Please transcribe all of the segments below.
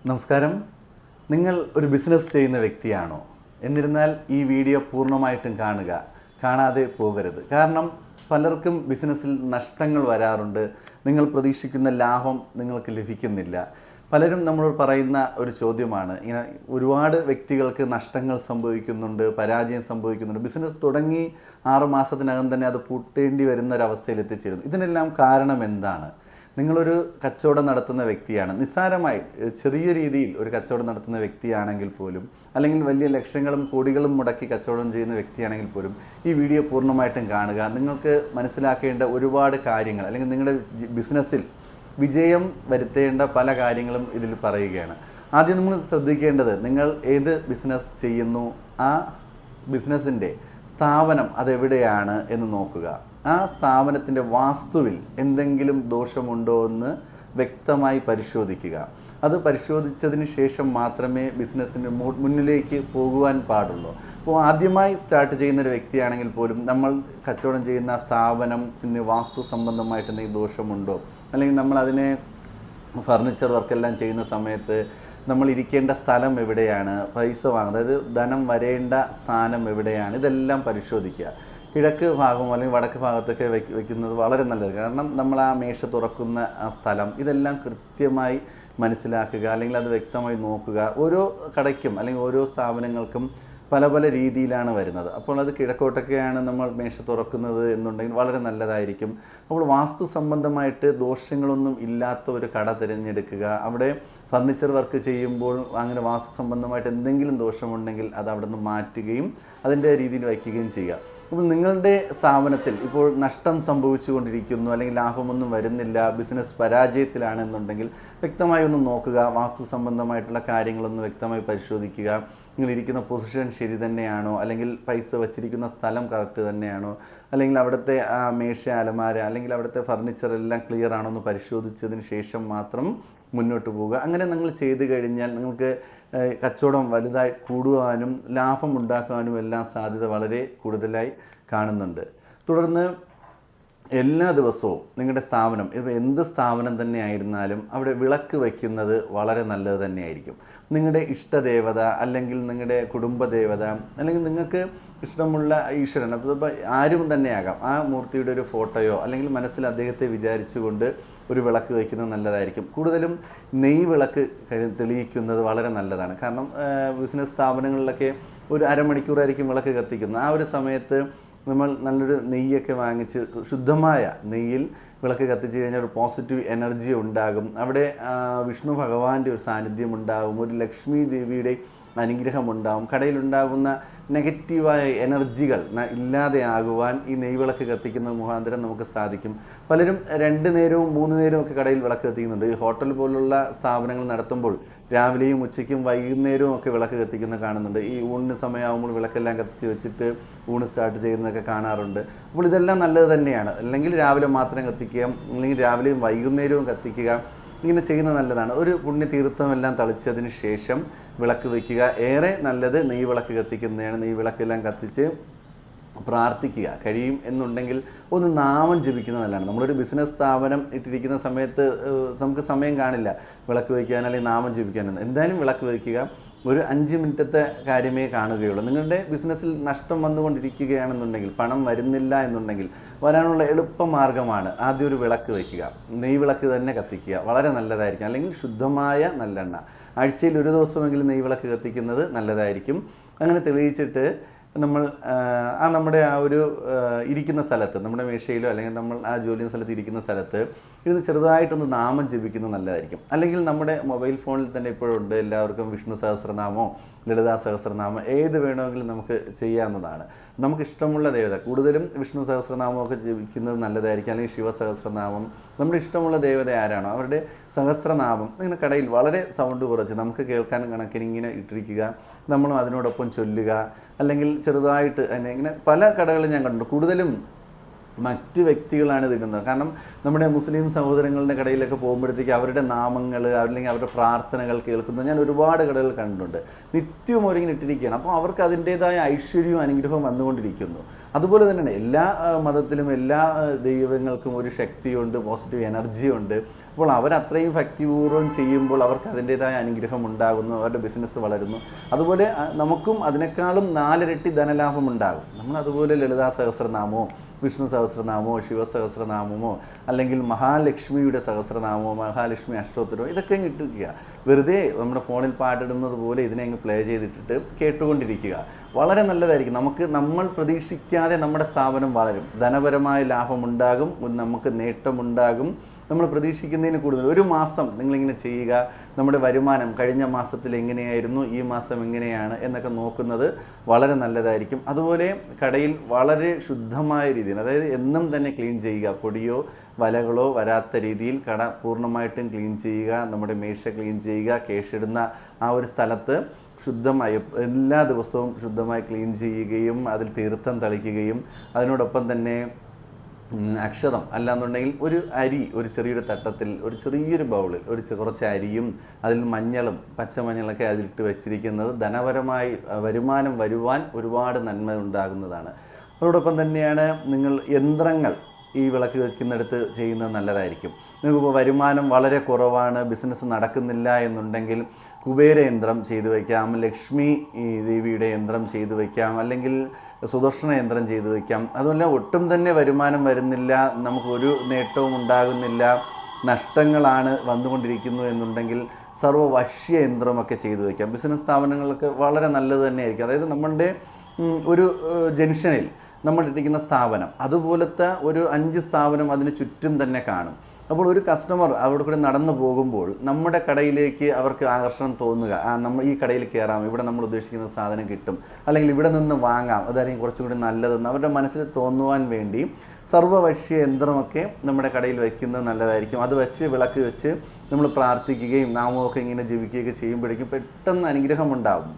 നമസ്കാരം. നിങ്ങൾ ഒരു ബിസിനസ് ചെയ്യുന്ന വ്യക്തിയാണോ? എന്നിരുന്നാൽ ഈ വീഡിയോ പൂർണ്ണമായിട്ടും കാണുക, കാണാതെ പോകരുത്. കാരണം പലർക്കും ബിസിനസ്സിൽ നഷ്ടങ്ങൾ വരാറുണ്ട്. നിങ്ങൾ പ്രതീക്ഷിക്കുന്ന ലാഭം നിങ്ങൾക്ക് ലഭിക്കുന്നില്ല. പലരും നമ്മളോട് പറയുന്ന ഒരു ചോദ്യമാണ്, ഇങ്ങനെ ഒരുപാട് വ്യക്തികൾക്ക് നഷ്ടങ്ങൾ സംഭവിക്കുന്നുണ്ട്, പരാജയം സംഭവിക്കുന്നുണ്ട്. ബിസിനസ് തുടങ്ങി 6 മാസത്തിനകം തന്നെ അത് പൂട്ടേണ്ടി വരുന്ന ഒരവസ്ഥയിൽ എത്തിച്ചേരുന്നു. ഇതിനെല്ലാം കാരണം എന്താണ്? നിങ്ങളൊരു കച്ചവടം നടത്തുന്ന വ്യക്തിയാണ്, നിസ്സാരമായി ചെറിയ രീതിയിൽ ഒരു കച്ചവടം നടത്തുന്ന വ്യക്തിയാണെങ്കിൽ പോലും, അല്ലെങ്കിൽ വലിയ ലക്ഷങ്ങളും കോടികളും മുടക്കി കച്ചവടം ചെയ്യുന്ന വ്യക്തിയാണെങ്കിൽ പോലും ഈ വീഡിയോ പൂർണ്ണമായിട്ടും കാണുക. നിങ്ങൾക്ക് മനസ്സിലാക്കേണ്ട ഒരുപാട് കാര്യങ്ങൾ, അല്ലെങ്കിൽ നിങ്ങളുടെ ബിസിനസ്സിൽ വിജയം വരുത്തേണ്ട പല കാര്യങ്ങളും ഇതിൽ പറയുകയാണ്. ആദ്യം നമ്മൾ ശ്രദ്ധിക്കേണ്ടത്, നിങ്ങൾ ഏത് ബിസിനസ് ചെയ്യുന്നു, ആ ബിസിനസ്സിൻ്റെ സ്ഥാപനം അതെവിടെയാണ് എന്ന് നോക്കുക. ആ സ്ഥാപനത്തിൻ്റെ വാസ്തുവിൽ എന്തെങ്കിലും ദോഷമുണ്ടോ എന്ന് വ്യക്തമായി പരിശോധിക്കുക. അത് പരിശോധിച്ചതിന് ശേഷം മാത്രമേ ബിസിനസ്സിന് മുന്നിലേക്ക് പോകുവാൻ പാടുള്ളൂ. അപ്പോൾ ആദ്യമായി സ്റ്റാർട്ട് ചെയ്യുന്നൊരു വ്യക്തിയാണെങ്കിൽ പോലും നമ്മൾ കച്ചവടം ചെയ്യുന്ന സ്ഥാപനത്തിന് വാസ്തു സംബന്ധമായിട്ട് എന്തെങ്കിലും ദോഷമുണ്ടോ, അല്ലെങ്കിൽ നമ്മൾ അതിനെ ഫർണിച്ചർ വർക്കെല്ലാം ചെയ്യുന്ന സമയത്ത് നമ്മൾ ഇരിക്കേണ്ട സ്ഥലം എവിടെയാണ്, പൈസ അതായത് ധനം വരേണ്ട സ്ഥാനം എവിടെയാണ്, ഇതെല്ലാം പരിശോധിക്കുക. കിഴക്ക് ഭാഗമോ അല്ലെങ്കിൽ വടക്ക് ഭാഗത്തൊക്കെ വയ്ക്കുന്നത് വളരെ നല്ലത്. കാരണം നമ്മൾ ആ മേശ തുറക്കുന്ന ആ സ്ഥലം ഇതെല്ലാം കൃത്യമായി മനസ്സിലാക്കുക, അല്ലെങ്കിൽ അത് വ്യക്തമായി നോക്കുക. ഓരോ കടയ്ക്കും അല്ലെങ്കിൽ ഓരോ സ്ഥാപനങ്ങൾക്കും പല പല രീതിയിലാണ് വരുന്നത്. അപ്പോൾ അത് കിഴക്കോട്ടൊക്കെയാണ് നമ്മൾ മേശ തുറക്കുന്നത് എന്നുണ്ടെങ്കിൽ വളരെ നല്ലതായിരിക്കും. അപ്പോൾ വാസ്തു സംബന്ധമായിട്ട് ദോഷങ്ങളൊന്നും ഇല്ലാത്ത ഒരു കട തിരഞ്ഞെടുക്കുക. അവിടെ ഫർണിച്ചർ വർക്ക് ചെയ്യുമ്പോൾ അങ്ങനെ വാസ്തു സംബന്ധമായിട്ട് എന്തെങ്കിലും ദോഷമുണ്ടെങ്കിൽ അത് അവിടെ നിന്ന് മാറ്റുകയും അതിൻ്റെ രീതിയിൽ വയ്ക്കുകയും ചെയ്യുക. അപ്പോൾ നിങ്ങളുടെ സ്ഥാപനത്തിൽ ഇപ്പോൾ നഷ്ടം സംഭവിച്ചു കൊണ്ടിരിക്കുന്നു, അല്ലെങ്കിൽ ലാഭമൊന്നും വരുന്നില്ല, ബിസിനസ് പരാജയത്തിലാണെന്നുണ്ടെങ്കിൽ വ്യക്തമായി ഒന്ന് നോക്കുക. വാസ്തു സംബന്ധമായിട്ടുള്ള കാര്യങ്ങളൊന്ന് വ്യക്തമായി പരിശോധിക്കുക. നിങ്ങളിരിക്കുന്ന പൊസിഷൻ ശരി തന്നെയാണോ, അല്ലെങ്കിൽ പൈസ വച്ചിരിക്കുന്ന സ്ഥലം കറക്റ്റ് തന്നെയാണോ, അല്ലെങ്കിൽ അവിടുത്തെ മേശ, അലമാര, അല്ലെങ്കിൽ അവിടുത്തെ ഫർണിച്ചർ എല്ലാം ക്ലിയർ ആണോ എന്ന് പരിശോധിച്ചതിന് ശേഷം മാത്രം മുന്നോട്ട് പോവുക. അങ്ങനെ നിങ്ങൾ ചെയ്തു കഴിഞ്ഞാൽ നിങ്ങൾക്ക് കച്ചവടം വലുതായി കൂടുവാനും ലാഭം ഉണ്ടാക്കാനും എല്ലാം സാധ്യത വളരെ കൂടുതലായി കാണുന്നുണ്ട്. തുടർന്ന് എല്ലാ ദിവസവും നിങ്ങളുടെ സ്ഥാപനം, ഇപ്പോൾ എന്ത് സ്ഥാപനം തന്നെ ആയിരുന്നാലും അവിടെ വിളക്ക് വയ്ക്കുന്നത് വളരെ നല്ലത് തന്നെയായിരിക്കും. നിങ്ങളുടെ ഇഷ്ടദേവത, അല്ലെങ്കിൽ നിങ്ങളുടെ കുടുംബദേവത, അല്ലെങ്കിൽ നിങ്ങൾക്ക് ഇഷ്ടമുള്ള ഈശ്വരൻ, അപ്പോൾ ആരും തന്നെയാകാം, ആ മൂർത്തിയുടെ ഒരു ഫോട്ടോയോ അല്ലെങ്കിൽ മനസ്സിൽ അദ്ദേഹത്തെ വിചാരിച്ചുകൊണ്ട് ഒരു വിളക്ക് വയ്ക്കുന്നത് നല്ലതായിരിക്കും. കൂടുതലും നെയ് വിളക്ക് തെളിയിക്കുന്നത് വളരെ നല്ലതാണ്. കാരണം ബിസിനസ് സ്ഥാപനങ്ങളിലൊക്കെ ഒരു അരമണിക്കൂറായിരിക്കും വിളക്ക് കത്തിക്കുന്നത്. ആ ഒരു സമയത്ത് നമ്മൾ നല്ലൊരു നെയ്യൊക്കെ വാങ്ങിച്ച് ശുദ്ധമായ നെയ്യിൽ വിളക്ക് കത്തിച്ച് കഴിഞ്ഞാൽ ഒരു പോസിറ്റീവ് എനർജി ഉണ്ടാകും. അവിടെ വിഷ്ണു ഭഗവാന്റെ ഒരു സാന്നിധ്യം ഉണ്ടാകും, ഒരു ലക്ഷ്മി ദേവിയുടെ അനുഗ്രഹമുണ്ടാകും. കടയിലുണ്ടാകുന്ന നെഗറ്റീവായ എനർജികൾ ഇല്ലാതെയാകുവാൻ ഈ നെയ്വിളക്ക് കത്തിക്കുന്ന മുഖാന്തരം നമുക്ക് സാധിക്കും. പലരും 2 നേരവും 3 നേരവും ഒക്കെ കടയിൽ വിളക്ക് കത്തിക്കുന്നുണ്ട്. ഈ ഹോട്ടൽ പോലുള്ള സ്ഥാപനങ്ങൾ നടത്തുമ്പോൾ രാവിലെയും ഉച്ചയ്ക്കും വൈകുന്നേരവും ഒക്കെ വിളക്ക് കത്തിക്കുന്ന കാണുന്നുണ്ട്. ഈ ഊണിന് സമയമാകുമ്പോൾ വിളക്കെല്ലാം കത്തിച്ച് വെച്ചിട്ട് ഊണ് സ്റ്റാർട്ട് ചെയ്യുന്നതൊക്കെ കാണാറുണ്ട്. അപ്പോൾ ഇതെല്ലാം നല്ലത് തന്നെയാണ്. അല്ലെങ്കിൽ രാവിലെ മാത്രം കത്തിക്കുക, അല്ലെങ്കിൽ രാവിലെയും വൈകുന്നേരവും കത്തിക്കുക, ഇങ്ങനെ ചെയ്യുന്നത് നല്ലതാണ്. ഒരു പുണ്യതീർത്ഥമെല്ലാം തളിച്ചതിന് ശേഷം വിളക്ക് വയ്ക്കുക. ഏറെ നല്ലത് നെയ് വിളക്ക് കത്തിക്കുന്നതാണ്. നെയ് വിളക്കെല്ലാം കത്തിച്ച് പ്രാർത്ഥിക്കുക. കഴിയും എന്നുണ്ടെങ്കിൽ ഒന്ന് നാമം ജപിക്കുന്നത് നല്ലതാണ്. നമ്മളൊരു ബിസിനസ് സ്ഥാപനം ഇട്ടിരിക്കുന്ന സമയത്ത് നമുക്ക് സമയം കാണില്ല വിളക്ക് വയ്ക്കാൻ അല്ലെങ്കിൽ നാമം ജപിക്കാനൊന്നും. എന്തായാലും വിളക്ക് വയ്ക്കുക. ഒരു 5 മിനിറ്റത്തെ കാര്യമേ കാണുകയുള്ളൂ. നിങ്ങളുടെ ബിസിനസ്സിൽ നഷ്ടം വന്നുകൊണ്ടിരിക്കുകയാണെന്നുണ്ടെങ്കിൽ, പണം വരുന്നില്ല എന്നുണ്ടെങ്കിൽ, വരാനുള്ള എളുപ്പമാർഗ്ഗമാണ് ആദ്യം ഒരു വിളക്ക് വയ്ക്കുക. നെയ് വിളക്ക് തന്നെ കത്തിക്കുക, വളരെ നല്ലതായിരിക്കും. അല്ലെങ്കിൽ ശുദ്ധമായ നല്ലെണ്ണ, ആഴ്ചയിൽ ഒരു ദിവസമെങ്കിലും നെയ് വിളക്ക് കത്തിക്കുന്നത് നല്ലതായിരിക്കും. അങ്ങനെ തെളിയിച്ചിട്ട് നമ്മൾ നമ്മുടെ ആ ഒരു ഇരിക്കുന്ന സ്ഥലത്ത്, നമ്മുടെ മേശയിലോ അല്ലെങ്കിൽ നമ്മൾ ആ ജോലി ചെയ്യുന്ന സ്ഥലത്ത് ഇരിക്കുന്ന സ്ഥലത്ത് ഇരുന്ന് ചെറുതായിട്ടൊന്ന് നാമം ജപിക്കുന്നത് നല്ലതായിരിക്കും. അല്ലെങ്കിൽ നമ്മുടെ മൊബൈൽ ഫോണിൽ തന്നെ ഇപ്പോഴുണ്ട് എല്ലാവർക്കും വിഷ്ണു സഹസ്രനാമോ ലളിതാ സഹസ്രനാമം ഏത് വേണമെങ്കിലും നമുക്ക് ചെയ്യാവുന്നതാണ്. നമുക്കിഷ്ടമുള്ള ദേവത, കൂടുതലും വിഷ്ണു സഹസ്രനാമമൊക്കെ ജപിക്കുന്നത് നല്ലതായിരിക്കും. അല്ലെങ്കിൽ ശിവസഹസ്രനാമം, നമ്മുടെ ഇഷ്ടമുള്ള ദേവത ആരാണോ അവരുടെ സഹസ്രനാമം ഇങ്ങനെ കടയിൽ വളരെ സൗണ്ട് കുറച്ച് നമുക്ക് കേൾക്കാൻ കണക്കിന് ഇങ്ങനെ ഇട്ടിരിക്കുക, നമ്മളും അതിനോടൊപ്പം ചൊല്ലുക. അല്ലെങ്കിൽ ചെറുതായിട്ട് തന്നെ ഇങ്ങനെ പല കടകളും ഞാൻ കണ്ടു. കൂടുതലും മറ്റ് വ്യക്തികളാണ് ഇതിടുന്നത്. കാരണം നമ്മുടെ മുസ്ലിം സഹോദരങ്ങളുടെ കടയിലൊക്കെ പോകുമ്പോഴത്തേക്ക് അവരുടെ നാമങ്ങൾ അല്ലെങ്കിൽ അവരുടെ പ്രാർത്ഥനകൾ കേൾക്കുന്നത് ഞാൻ ഒരുപാട് കടകൾ കണ്ടിട്ടുണ്ട്. നിത്യവും അവരിങ്ങനെ ഇട്ടിരിക്കുകയാണ്. അപ്പോൾ അവർക്ക് അതിൻ്റേതായ ഐശ്വര്യവും അനുഗ്രഹവും വന്നുകൊണ്ടിരിക്കുന്നു. അതുപോലെ തന്നെയാണ് എല്ലാ മതത്തിലും എല്ലാ ദൈവങ്ങൾക്കും ഒരു ശക്തിയുണ്ട്, പോസിറ്റീവ് എനർജിയുണ്ട്. അപ്പോൾ അവരത്രയും ഭക്തിപൂർവ്വം ചെയ്യുമ്പോൾ അവർക്ക് അതിൻ്റേതായ അനുഗ്രഹം ഉണ്ടാകുന്നു, അവരുടെ ബിസിനസ് വളരുന്നു. അതുപോലെ നമുക്കും അതിനേക്കാളും 4 ഇരട്ടി ധനലാഭം ഉണ്ടാകും. നമ്മൾ അതുപോലെ ലളിതാ സഹസ്രനാമമോ വിഷ്ണു സഹസ്രനാമമോ ശിവസഹസ്രനാമമോ അല്ലെങ്കിൽ മഹാലക്ഷ്മിയുടെ സഹസ്രനാമമോ മഹാലക്ഷ്മി അഷ്ടോത്തരമോ ഇതൊക്കെ ഇട്ടിരിക്കുക. വെറുതെ നമ്മുടെ ഫോണിൽ പാട്ടിടുന്നത് പോലെ ഇതിനെ അങ്ങ് പ്ലേ ചെയ്തിട്ടിട്ട് കേട്ടുകൊണ്ടിരിക്കുക. വളരെ നല്ലതായിരിക്കും. നമ്മൾ പ്രതീക്ഷിക്കാതെ നമ്മുടെ സ്ഥാപനം വളരും, ധനപരമായ ലാഭമുണ്ടാകും, നമുക്ക് നേട്ടമുണ്ടാകും. നമ്മൾ പ്രതീക്ഷിക്കുന്നതിന് കൂടുതൽ ഒരു മാസം നിങ്ങളിങ്ങനെ ചെയ്യുക. നമ്മുടെ വരുമാനം കഴിഞ്ഞ മാസത്തിൽ എങ്ങനെയായിരുന്നു, ഈ മാസം എങ്ങനെയാണ് എന്നൊക്കെ നോക്കുന്നത് വളരെ നല്ലതായിരിക്കും. അതുപോലെ കടയിൽ വളരെ ശുദ്ധമായ രീതിയിൽ, അതായത് എന്നും തന്നെ ക്ലീൻ ചെയ്യുക. പൊടിയോ വലകളോ വരാത്ത രീതിയിൽ കട പൂർണ്ണമായിട്ടും ക്ലീൻ ചെയ്യുക. നമ്മുടെ മേശ ക്ലീൻ ചെയ്യുക. കേഷിടുന്ന ആ ഒരു സ്ഥലത്ത് ശുദ്ധമായി എല്ലാ ദിവസവും ശുദ്ധമായി ക്ലീൻ ചെയ്യുകയും അതിൽ തീർത്ഥം തളിക്കുകയും അതിനോടൊപ്പം തന്നെ അക്ഷതം അല്ലാന്നുണ്ടെങ്കിൽ ഒരു അരി ഒരു ചെറിയൊരു തട്ടത്തിൽ ഒരു ചെറിയൊരു ബൗളിൽ കുറച്ച് അരിയും അതിൽ മഞ്ഞളും പച്ചമഞ്ഞളൊക്കെ അതിലിട്ട് വെച്ചിരിക്കുന്നത് ധനപരമായി വരുമാനം വരുവാൻ ഒരുപാട് നന്മ ഉണ്ടാകുന്നതാണ്. അതോടൊപ്പം തന്നെയാണ് നിങ്ങൾ യന്ത്രങ്ങൾ ഈ വിളക്ക് വയ്ക്കുന്നിടത്ത് ചെയ്യുന്നത് നല്ലതായിരിക്കും. നിങ്ങൾക്കിപ്പോൾ വരുമാനം വളരെ കുറവാണ്, ബിസിനസ് നടക്കുന്നില്ല എന്നുണ്ടെങ്കിൽ കുബേര യന്ത്രം ചെയ്തു വയ്ക്കാം, ലക്ഷ്മി ദേവിയുടെ യന്ത്രം ചെയ്തു വയ്ക്കാം, അല്ലെങ്കിൽ സുദർശന യന്ത്രം ചെയ്തു വയ്ക്കാം. അതുമല്ല ഒട്ടും തന്നെ വരുമാനം വരുന്നില്ല, നമുക്കൊരു നേട്ടവും ഉണ്ടാകുന്നില്ല, നഷ്ടങ്ങളാണ് വന്നുകൊണ്ടിരിക്കുന്നു എന്നുണ്ടെങ്കിൽ സർവ്വവശ്യ യന്ത്രമൊക്കെ ചെയ്തു വയ്ക്കാം. ബിസിനസ് സ്ഥാപനങ്ങൾക്ക് വളരെ നല്ലത് തന്നെയായിരിക്കും. അതായത് നമ്മളുടെ ഒരു ജംഗ്ഷനിൽ നമ്മളിരിക്കുന്ന സ്ഥാപനം അതുപോലത്തെ ഒരു 5 സ്ഥാപനം അതിന് ചുറ്റും തന്നെ കാണും. അപ്പോൾ ഒരു കസ്റ്റമർ അവിടെ കൂടെ നടന്നു പോകുമ്പോൾ നമ്മുടെ കടയിലേക്ക് അവർക്ക് ആകർഷണം തോന്നുക, നമ്മൾ ഈ കടയിൽ കയറാം, ഇവിടെ നമ്മൾ ഉദ്ദേശിക്കുന്ന സാധനം കിട്ടും, അല്ലെങ്കിൽ ഇവിടെ നിന്ന് വാങ്ങാം, അതായിരിക്കും കുറച്ചും കൂടി നല്ലതെന്ന് അവരുടെ മനസ്സിൽ തോന്നുവാൻ വേണ്ടി സർവ്വവശ്യ യന്ത്രമൊക്കെ നമ്മുടെ കടയിൽ വയ്ക്കുന്നത് നല്ലതായിരിക്കും. അത് വെച്ച് വിളക്ക് വെച്ച് നമ്മൾ പ്രാർത്ഥിക്കുകയും നാമമൊക്കെ ഇങ്ങനെ ജപിക്കുകയൊക്കെ ചെയ്യുമ്പോഴേക്കും പെട്ടെന്ന് അനുഗ്രഹമുണ്ടാകും,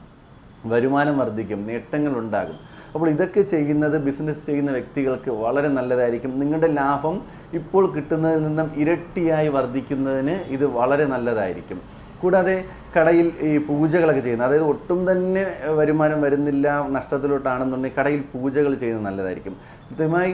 വരുമാനം വർദ്ധിക്കും, നേട്ടങ്ങളുണ്ടാകും. അപ്പോൾ ഇതൊക്കെ ചെയ്യുന്നത് ബിസിനസ് ചെയ്യുന്ന വ്യക്തികൾക്ക് വളരെ നല്ലതായിരിക്കും. നിങ്ങളുടെ ലാഭം ഇപ്പോൾ കിട്ടുന്നതിൽ നിന്നും ഇരട്ടിയായി വർദ്ധിക്കുന്നതിന് ഇത് വളരെ നല്ലതായിരിക്കും. കൂടാതെ കടയിൽ ഈ പൂജകളൊക്കെ ചെയ്യുന്നത്, അതായത് ഒട്ടും തന്നെ വരുമാനം വരുന്നില്ല, നഷ്ടത്തിലോട്ടാണെന്നുണ്ടെങ്കിൽ കടയിൽ പൂജകൾ ചെയ്യുന്നത് നല്ലതായിരിക്കും. കൃത്യമായി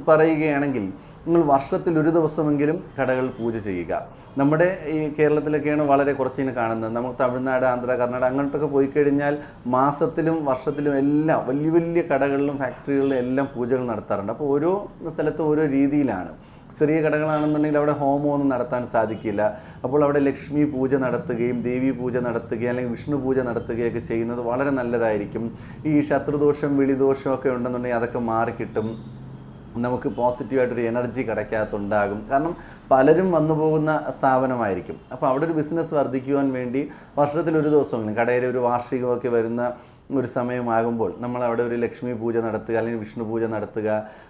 പറയുകയാണെങ്കിൽ നിങ്ങൾ വർഷത്തിൽ ഒരു ദിവസമെങ്കിലും കടകൾ പൂജ ചെയ്യുക. നമ്മുടെ ഈ കേരളത്തിലൊക്കെയാണ് വളരെ കുറച്ചിന് കാണുന്നത്. നമുക്ക് തമിഴ്നാട്, ആന്ധ്ര, കർണാടക അങ്ങോട്ടൊക്കെ പോയി കഴിഞ്ഞാൽ മാസത്തിലും വർഷത്തിലും എല്ലാം വലിയ വലിയ കടകളിലും ഫാക്ടറികളിലും എല്ലാം പൂജകൾ നടത്താറുണ്ട്. അപ്പോൾ ഓരോ സ്ഥലത്തും ഓരോ രീതിയിലാണ്. ചെറിയ കടകളാണെന്നുണ്ടെങ്കിൽ അവിടെ ഹോമമൊന്നും നടത്താൻ സാധിക്കില്ല. അപ്പോൾ അവിടെ ലക്ഷ്മി പൂജ നടത്തുകയും ദേവി പൂജ നടത്തുകയും അല്ലെങ്കിൽ വിഷ്ണു പൂജ നടത്തുകയൊക്കെ ചെയ്യുന്നത് വളരെ നല്ലതായിരിക്കും. ഈ ശത്രുദോഷം വിളിദോഷമൊക്കെ ഉണ്ടെന്നുണ്ടെങ്കിൽ അതൊക്കെ മാറിക്കിട്ടും. നമുക്ക് പോസിറ്റീവായിട്ടൊരു എനർജി കടയ്ക്കകത്തുണ്ടാകും. കാരണം പലരും വന്നു പോകുന്ന സ്ഥാപനമായിരിക്കും. അപ്പോൾ അവിടെ ഒരു ബിസിനസ് വർദ്ധിക്കുവാൻ വേണ്ടി വർഷത്തിലൊരു ദിവസം കടയിൽ ഒരു വാർഷികമൊക്കെ വരുന്ന ഒരു സമയമാകുമ്പോൾ നമ്മൾ അവിടെ ഒരു ലക്ഷ്മി പൂജ നടത്തുക, അല്ലെങ്കിൽ വിഷ്ണു പൂജ നടത്തുക,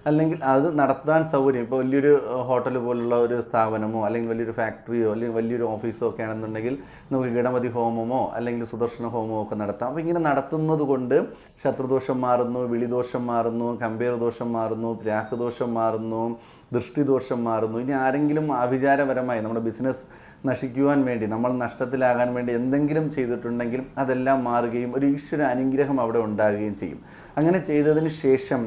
അല്ലെങ്കിൽ അത് നടത്താൻ സൗകര്യം ഇപ്പോൾ വലിയൊരു ഹോട്ടൽ പോലുള്ള ഒരു സ്ഥാപനമോ അല്ലെങ്കിൽ വലിയൊരു ഫാക്ടറിയോ അല്ലെങ്കിൽ വലിയൊരു ഓഫീസോ ഒക്കെ ആണെന്നുണ്ടെങ്കിൽ നമുക്ക് ഗണപതി ഹോമമോ അല്ലെങ്കിൽ സുദർശന ഹോമമോ ഒക്കെ നടത്താം. അപ്പോൾ ഇങ്ങനെ നടത്തുന്നത് കൊണ്ട് ശത്രുദോഷം മാറുന്നു, വിളിദോഷം മാറുന്നു, കമ്പേർ ദോഷം മാറുന്നു, പ്രാക്കദോഷം മാറുന്നു, ദൃഷ്ടിദോഷം മാറുന്നു. ഇനി ആരെങ്കിലും ആഭിചാരപരമായി നമ്മുടെ ബിസിനസ് നശിക്കുവാൻ വേണ്ടി, നമ്മൾ നഷ്ടത്തിലാകാൻ വേണ്ടി എന്തെങ്കിലും ചെയ്തിട്ടുണ്ടെങ്കിൽ അതെല്ലാം മാറുകയും ഒരു ഈശ്വര അനുഗ്രഹം അവിടെ ഉണ്ടാകുകയും ചെയ്യും. അങ്ങനെ ചെയ്തതിന് ശേഷം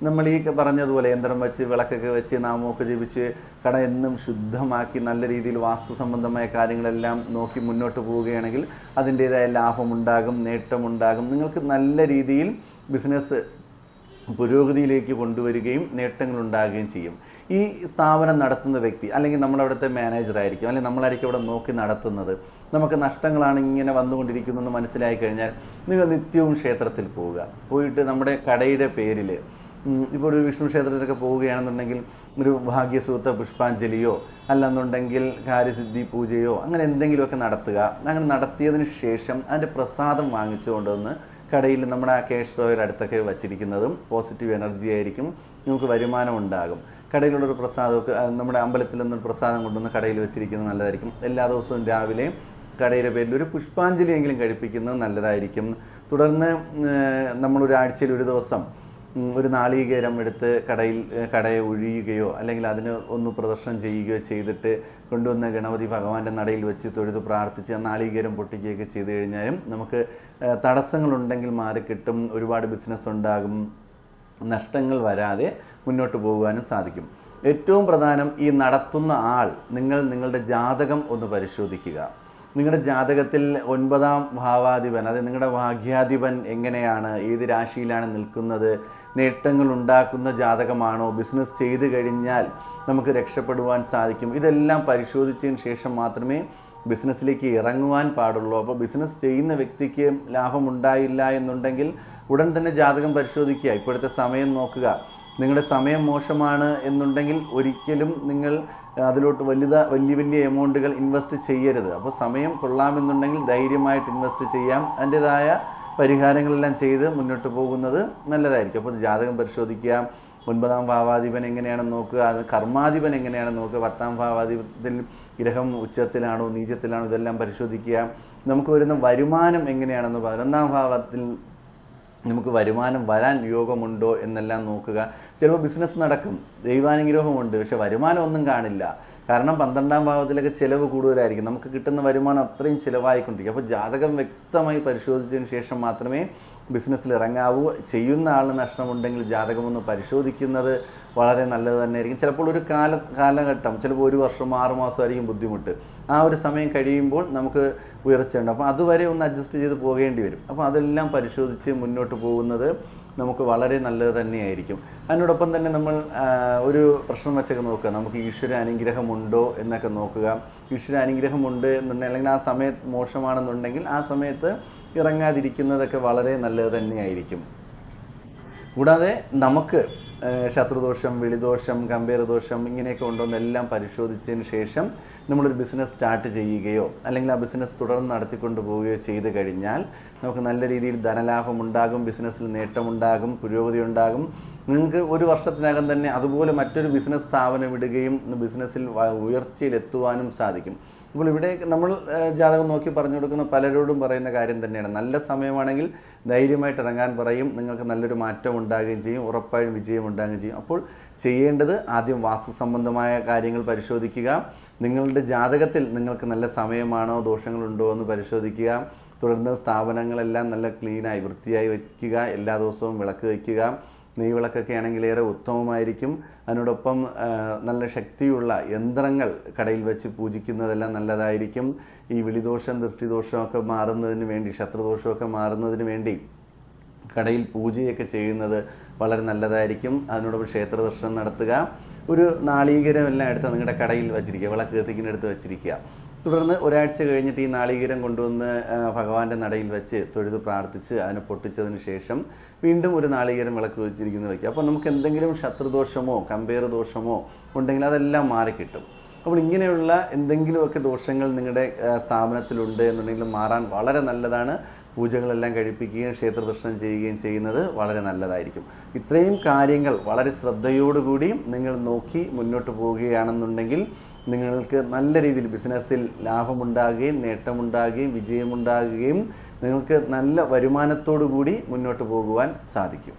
നമ്മൾ ഈ പറഞ്ഞതുപോലെ യന്ത്രം വെച്ച് വിളക്കൊക്കെ വെച്ച് നാമമൊക്കെ ജപിച്ച് കട എന്നും ശുദ്ധമാക്കി നല്ല രീതിയിൽ വാസ്തു സംബന്ധമായ കാര്യങ്ങളെല്ലാം നോക്കി മുന്നോട്ട് പോവുകയാണെങ്കിൽ അതിൻ്റേതായ ലാഭമുണ്ടാകും, നേട്ടമുണ്ടാകും. നിങ്ങൾക്ക് നല്ല രീതിയിൽ ബിസിനസ് പുരോഗതിയിലേക്ക് കൊണ്ടുവരികയും നേട്ടങ്ങളുണ്ടാകുകയും ചെയ്യും. ഈ സ്ഥാപനം നടത്തുന്ന വ്യക്തി അല്ലെങ്കിൽ നമ്മളവിടുത്തെ മാനേജറായിരിക്കും, അല്ലെങ്കിൽ നമ്മളായിരിക്കും അവിടെ നോക്കി നടത്തുന്നത്. നമുക്ക് നഷ്ടങ്ങളാണ് ഇങ്ങനെ വന്നുകൊണ്ടിരിക്കുന്നതെന്ന് മനസ്സിലായി കഴിഞ്ഞാൽ നിങ്ങൾ നിത്യവും ക്ഷേത്രത്തിൽ പോവുക. പോയിട്ട് നമ്മുടെ കടയുടെ പേരിൽ ഇപ്പോൾ ഒരു വിഷ്ണു ക്ഷേത്രത്തിലൊക്കെ പോവുകയാണെന്നുണ്ടെങ്കിൽ ഒരു ഭാഗ്യസൂത്ത പുഷ്പാഞ്ജലിയോ അല്ലെന്നുണ്ടെങ്കിൽ കാര്യസിദ്ധി പൂജയോ അങ്ങനെ എന്തെങ്കിലുമൊക്കെ നടത്തുക. അങ്ങനെ നടത്തിയതിന് ശേഷം അതിൻ്റെ പ്രസാദം വാങ്ങിച്ചുകൊണ്ടുവന്ന് കടയിൽ നമ്മുടെ ആ ക്യാഷ് ഡ്രോയർ അടുത്തൊക്കെ വച്ചിരിക്കുന്നതും പോസിറ്റീവ് എനർജി ആയിരിക്കും. നമുക്ക് വരുമാനം ഉണ്ടാകും. കടയിലുള്ളൊരു പ്രസാദമൊക്കെ നമ്മുടെ അമ്പലത്തിൽ നിന്നൊരു പ്രസാദം കൊണ്ടുവന്ന് കടയിൽ വെച്ചിരിക്കുന്നത് നല്ലതായിരിക്കും. എല്ലാ ദിവസവും രാവിലെ കടയുടെ പേരിൽ ഒരു പുഷ്പാഞ്ജലിയെങ്കിലും കഴിപ്പിക്കുന്നത് നല്ലതായിരിക്കും. തുടർന്ന് നമ്മളൊരാഴ്ചയിൽ ഒരു ദിവസം ഒരു നാളികേരം എടുത്ത് കടയെ ഒഴിയുകയോ അല്ലെങ്കിൽ അതിന് ഒന്ന് പ്രദർശനം ചെയ്യുകയോ ചെയ്തിട്ട് കൊണ്ടുവന്ന ഗണപതി ഭഗവാന്റെ നടയിൽ വെച്ച് തൊഴുത് പ്രാർത്ഥിച്ച് ആ നാളികേരം പൊട്ടിക്കുകയൊക്കെ ചെയ്തു കഴിഞ്ഞാലും നമുക്ക് തടസ്സങ്ങളുണ്ടെങ്കിൽ മാറിക്കിട്ടും, ഒരുപാട് ബിസിനസ് ഉണ്ടാകും, നഷ്ടങ്ങൾ വരാതെ മുന്നോട്ട് പോകുവാനും സാധിക്കും. ഏറ്റവും പ്രധാനം ഈ നടത്തുന്ന ആൾ നിങ്ങളുടെ ജാതകം ഒന്ന് പരിശോധിക്കുക. നിങ്ങളുടെ ജാതകത്തിൽ 9ാം ഭാവാധിപൻ, അതായത് നിങ്ങളുടെ ഭാഗ്യാധിപൻ എങ്ങനെയാണ്, ഏത് രാശിയിലാണ് നിൽക്കുന്നത്, നേട്ടങ്ങൾ ഉണ്ടാക്കുന്ന ജാതകമാണോ, ബിസിനസ് ചെയ്തു കഴിഞ്ഞാൽ നമുക്ക് രക്ഷപ്പെടുവാൻ സാധിക്കും, ഇതെല്ലാം പരിശോധിച്ചതിന് ശേഷം മാത്രമേ ബിസിനസ്സിലേക്ക് ഇറങ്ങുവാൻ പാടുള്ളൂ. അപ്പോൾ ബിസിനസ് ചെയ്യുന്ന വ്യക്തിക്ക് ലാഭമുണ്ടായില്ല എന്നുണ്ടെങ്കിൽ ഉടൻ തന്നെ ജാതകം പരിശോധിക്കുക. ഇപ്പോഴത്തെ സമയം നോക്കുക. നിങ്ങളുടെ സമയം മോശമാണ് എന്നുണ്ടെങ്കിൽ ഒരിക്കലും നിങ്ങൾ അതിലോട്ട് വലിയ എമൗണ്ടുകൾ ഇൻവെസ്റ്റ് ചെയ്യരുത്. അപ്പോൾ സമയം കൊള്ളാമെന്നുണ്ടെങ്കിൽ ധൈര്യമായിട്ട് ഇൻവെസ്റ്റ് ചെയ്യാം. അതിൻ്റേതായ പരിഹാരങ്ങളെല്ലാം ചെയ്ത് മുന്നോട്ട് പോകുന്നത് നല്ലതായിരിക്കും. അപ്പോൾ ജാതകം പരിശോധിക്കുക. 9ാം ഭാവാധിപൻ എങ്ങനെയാണെന്ന് നോക്കുക, അത് കർമാധിപൻ എങ്ങനെയാണെന്ന് നോക്കുക, 10ാം ഭാവാധിപത്തിൽ ഗ്രഹം ഉച്ചത്തിലാണോ നീചത്തിലാണോ ഇതെല്ലാം പരിശോധിക്കുക. നമുക്ക് വരുന്ന വരുമാനം എങ്ങനെയാണെന്ന് 11ാം ഭാവത്തിൽ നമുക്ക് വരുമാനം വരാൻ യോഗമുണ്ടോ എന്നെല്ലാം നോക്കുക. ചിലപ്പോൾ ബിസിനസ് നടക്കും, ദൈവാനുഗ്രഹമുണ്ട്, പക്ഷെ വരുമാനം ഒന്നും കാണില്ല. കാരണം 12ാം ഭാവത്തിലൊക്കെ ചിലവ് കൂടുതലായിരിക്കും, നമുക്ക് കിട്ടുന്ന വരുമാനം അത്രയും ചിലവായിക്കൊണ്ടിരിക്കും. അപ്പോൾ ജാതകം വ്യക്തമായി പരിശോധിച്ചതിന് ശേഷം മാത്രമേ ബിസിനസ്സിൽ ഇറങ്ങാവൂ. ചെയ്യുന്ന ആളിന് നഷ്ടമുണ്ടെങ്കിൽ ജാതകമൊന്ന് പരിശോധിക്കുന്നത് വളരെ നല്ലത് തന്നെയായിരിക്കും. ചിലപ്പോൾ ഒരു കാലഘട്ടം, ചിലപ്പോൾ 1 വർഷം 6 മാസമായിരിക്കും ബുദ്ധിമുട്ട്. ആ ഒരു സമയം കഴിയുമ്പോൾ നമുക്ക് ഉയർച്ചയുണ്ട്. അപ്പോൾ അതുവരെ ഒന്ന് അഡ്ജസ്റ്റ് ചെയ്ത് പോകേണ്ടി വരും. അപ്പോൾ അതെല്ലാം പരിശോധിച്ച് മുന്നോട്ട് പോകുന്നത് നമുക്ക് വളരെ നല്ലത് തന്നെയായിരിക്കും. അതിനോടൊപ്പം തന്നെ നമ്മൾ ഒരു പ്രശ്നം വെച്ചൊക്കെ നോക്കുക, നമുക്ക് ഈശ്വര അനുഗ്രഹമുണ്ടോ എന്നൊക്കെ നോക്കുക. ഈശ്വര അനുഗ്രഹമുണ്ട് എന്നുണ്ടെങ്കിൽ, അല്ലെങ്കിൽ ആ സമയത്ത് മോശമാണെന്നുണ്ടെങ്കിൽ ആ സമയത്ത് ഇറങ്ങാതിരിക്കുന്നതൊക്കെ വളരെ നല്ലത് തന്നെയായിരിക്കും. കൂടാതെ നമുക്ക് ശത്രുദോഷം, വിളിദോഷം, ഗംഭീരദോഷം ഇങ്ങനെയൊക്കെ ഉണ്ടോയെന്നെല്ലാം പരിശോധിച്ചതിന് ശേഷം നമ്മളൊരു ബിസിനസ് സ്റ്റാർട്ട് ചെയ്യുകയോ അല്ലെങ്കിൽ ആ ബിസിനസ് തുടർന്ന് നടത്തിക്കൊണ്ട് പോവുകയോ ചെയ്ത് കഴിഞ്ഞാൽ നമുക്ക് നല്ല രീതിയിൽ ധനലാഭം ഉണ്ടാകും, ബിസിനസ്സിൽ നേട്ടമുണ്ടാകും, പുരോഗതി ഉണ്ടാകും. നിങ്ങൾക്ക് 1 വർഷത്തിനകം തന്നെ അതുപോലെ മറ്റൊരു ബിസിനസ് സ്ഥാപനം ഇടുകയും ബിസിനസ്സിൽ ഉയർച്ചയിലെത്തുവാനും സാധിക്കും. അപ്പോൾ ഇവിടെ നമ്മൾ ജാതകം നോക്കി പറഞ്ഞു കൊടുക്കുന്ന പലരോടും പറയുന്ന കാര്യം തന്നെയാണ്. നല്ല സമയമാണെങ്കിൽ ധൈര്യമായിട്ട് ഇറങ്ങാൻ പറയും. നിങ്ങൾക്ക് നല്ലൊരു മാറ്റം ഉണ്ടാകുകയും ചെയ്യും, ഉറപ്പായും വിജയം ഉണ്ടാകുകയും ചെയ്യും. അപ്പോൾ ചെയ്യേണ്ടത് ആദ്യം വാസ്തു സംബന്ധമായ കാര്യങ്ങൾ പരിശോധിക്കുക. നിങ്ങളുടെ ജാതകത്തിൽ നിങ്ങൾക്ക് നല്ല സമയമാണോ, ദോഷങ്ങളുണ്ടോ എന്ന് പരിശോധിക്കുക. തുടർന്ന് സ്ഥാപനങ്ങളെല്ലാം നല്ല ക്ലീനായി വൃത്തിയായി വയ്ക്കുക. എല്ലാ ദിവസവും വിളക്ക് വയ്ക്കുക. നെയ്വിളക്കൊക്കെ ആണെങ്കിൽ ഏറെ ഉത്തമമായിരിക്കും. അതിനോടൊപ്പം നല്ല ശക്തിയുള്ള യന്ത്രങ്ങൾ കടയിൽ വെച്ച് പൂജിക്കുന്നതെല്ലാം നല്ലതായിരിക്കും. ഈ വിളിദോഷം, ദൃഷ്ടിദോഷമൊക്കെ മാറുന്നതിന് വേണ്ടി, ശത്രുദോഷമൊക്കെ മാറുന്നതിന് വേണ്ടി കടയിൽ പൂജയൊക്കെ ചെയ്യുന്നത് വളരെ നല്ലതായിരിക്കും. അതിനോടൊപ്പം ക്ഷേത്ര ദർശനം നടത്തുക. ഒരു നാളികേരം എല്ലാം എടുത്ത് നിങ്ങളുടെ കടയിൽ വച്ചിരിക്കുക, വിളക്ക് കത്തിക്കുന്നിടത്ത് വച്ചിരിക്കുക. തുടർന്ന് ഒരാഴ്ച കഴിഞ്ഞിട്ട് ഈ നാളികേരം കൊണ്ടുവന്ന് ഭഗവാന്റെ നടയിൽ വെച്ച് തൊഴുത് പ്രാർത്ഥിച്ച് അതിനെ പൊട്ടിച്ചതിന് ശേഷം വീണ്ടും ഒരു നാളികേരം വിളക്ക് വെച്ചിരിക്കുന്നത് വയ്ക്കുക. അപ്പോൾ നമുക്ക് എന്തെങ്കിലും ശത്രുദോഷമോ കമ്പയർ ദോഷമോ ഉണ്ടെങ്കിൽ അതെല്ലാം മാറിക്കിട്ടും. അപ്പോൾ ഇങ്ങനെയുള്ള എന്തെങ്കിലുമൊക്കെ ദോഷങ്ങൾ നിങ്ങളുടെ സ്ഥാപനത്തിലുണ്ട് എന്നുണ്ടെങ്കിൽ മാറാൻ വളരെ നല്ലതാണ്. പൂജകളെല്ലാം കഴിപ്പിക്കുകയും ക്ഷേത്ര ദർശനം ചെയ്യുകയും ചെയ്യുന്നത് വളരെ നല്ലതായിരിക്കും. ഇത്രയും കാര്യങ്ങൾ വളരെ ശ്രദ്ധയോടുകൂടി നിങ്ങൾ നോക്കി മുന്നോട്ട് പോവുകയാണെന്നുണ്ടെങ്കിൽ നിങ്ങൾക്ക് നല്ല രീതിയിൽ ബിസിനസ്സിൽ ലാഭമുണ്ടാകുകയും നേട്ടമുണ്ടാകുകയും വിജയമുണ്ടാകുകയും നിങ്ങൾക്ക് നല്ല വരുമാനത്തോടു കൂടി മുന്നോട്ട് പോകുവാൻ സാധിക്കും.